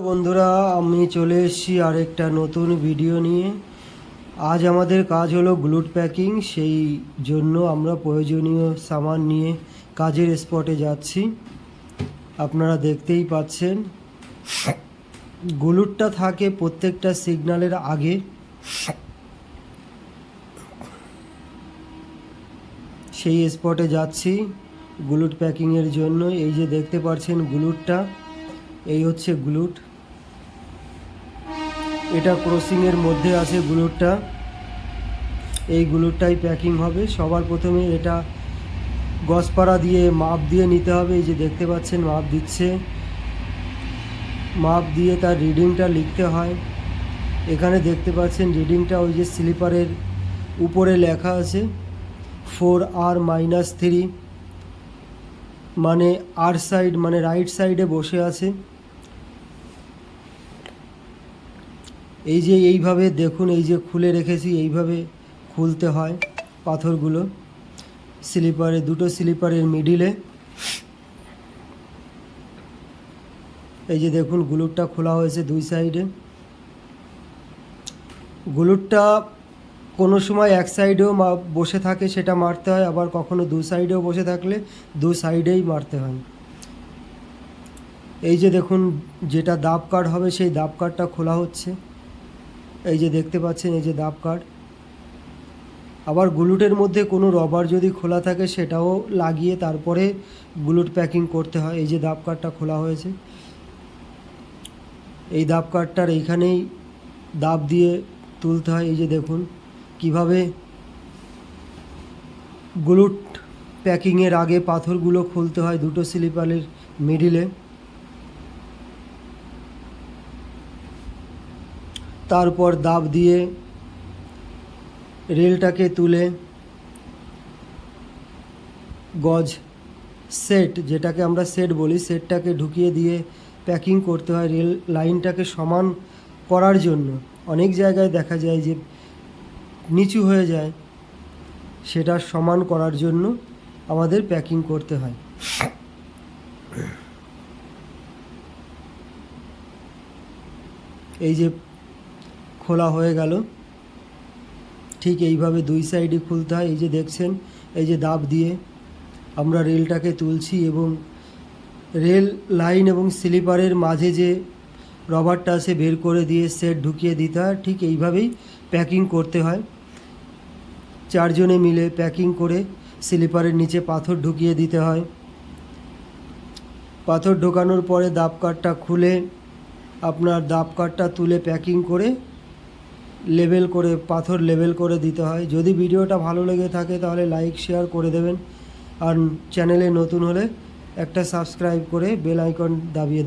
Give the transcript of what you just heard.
বন্ধুরা, আমি চলে এসেছি আরেকটা নতুন ভিডিও নিয়ে। আজ আমাদের কাজ হলো গ্লুট প্যাকিং। সেই জন্য আমরা প্রয়োজনীয় সামান নিয়ে কাজের স্পটে যাচ্ছি। আপনারা দেখতেই পাচ্ছেন, গ্লুটটা থাকে প্রত্যেকটা সিগন্যালের আগে। সেই স্পটে যাচ্ছি গ্লুট প্যাকিংয়ের জন্য। এই যে দেখতে পাচ্ছেন গ্লুটটা, এই হচ্ছে গ্লুট। এটা ক্রসিংয়ের মধ্যে আছে গ্লুটটা। এই গ্লুটটাই প্যাকিং হবে। সবার প্রথমে এটা গসপাড়া দিয়ে মাপ দিয়ে নিতে হবে। এই যে দেখতে পাচ্ছেন মাপ দিচ্ছে, মাপ দিয়ে তার রিডিংটা লিখতে হয়। এখানে দেখতে পাচ্ছেন রিডিংটা ওই যে স্লিপারের উপরে লেখা আছে 4R-3, মানে আর সাইড মানে রাইট সাইডে বসে আছে। এই যে এইভাবে দেখুন, এই যে খুলে রেখেছি, এইভাবে খুলতে হয় পাথরগুলো স্লিপারে, দুটো স্লিপারের মিডিলে। এই যে দেখুন গ্লুটটা খোলা হয়েছে দুই সাইডে। গ্লুটটা কোনো সময় এক সাইডেও বসে থাকে, সেটা মারতে হয়। আবার কখনো দু সাইডেও বসে থাকলে দু সাইডেই মারতে হয়। এই যে দেখুন, যেটা দাব কাট হবে সেই দাব কাটটা খোলা হচ্ছে। এই যে দেখতে পাচ্ছেন, এই যে দাব কাট। আবার গ্লুটের মধ্যে কোনো রবার যদি খোলা থাকে সেটাও লাগিয়ে তারপরে গ্লুট প্যাকিং করতে হয়। এই যে দাব কাটটা খোলা হয়েছে, এই দাব কাটটার এইখানেই দাব দিয়ে তুলতে হয়। এই যে দেখুন কিভাবে গ্লুট প্যাকিংয়ের আগে পাথরগুলো খুলতে হয় দুটো স্লিপারের মিডিলে। তারপর দাব দিয়ে রেলটাকে তুলে গজ সেট, যেটাকে আমরা সেট বলি, সেটটাকে ঢুকিয়ে দিয়ে প্যাকিং করতে হয় রেল লাইনটাকে সমান করার জন্য। অনেক জায়গায় দেখা যায় যে নিচু হয়ে যায়, সেটা সমান করার জন্য আমাদের প্যাকিং করতে হয়। এই যে খোলা হয়ে গেল, ঠিক এইভাবে দুই সাইডে খুলতে হয়। এই যে দেখছেন, এই যে দাব দিয়ে আমরা রেলটাকে তুলছি এবং রেল লাইন এবং স্লিপারের মাঝে যে রবারটা আছে বের করে দিয়ে সেট ঢুকিয়ে দিতে হয়। ঠিক এইভাবেই প্যাকিং করতে হয়। চারজনে মিলে প্যাকিং করে স্লিপারের নিচে পাথর ঢুকিয়ে দিতে হয়। পাথর ঢোকানোর পরে দাব কাটটা খুলে আপনার দাব কাটটা তুলে প্যাকিং করে লেবেল করে, পাথর লেবেল করে দিতে হয়। যদি ভিডিওটা ভালো লেগে থাকে তাহলে লাইক শেয়ার করে দেবেন। আর চ্যানেলে নতুন হলে একটা সাবস্ক্রাইব করে বেল আইকন দাবিয়ে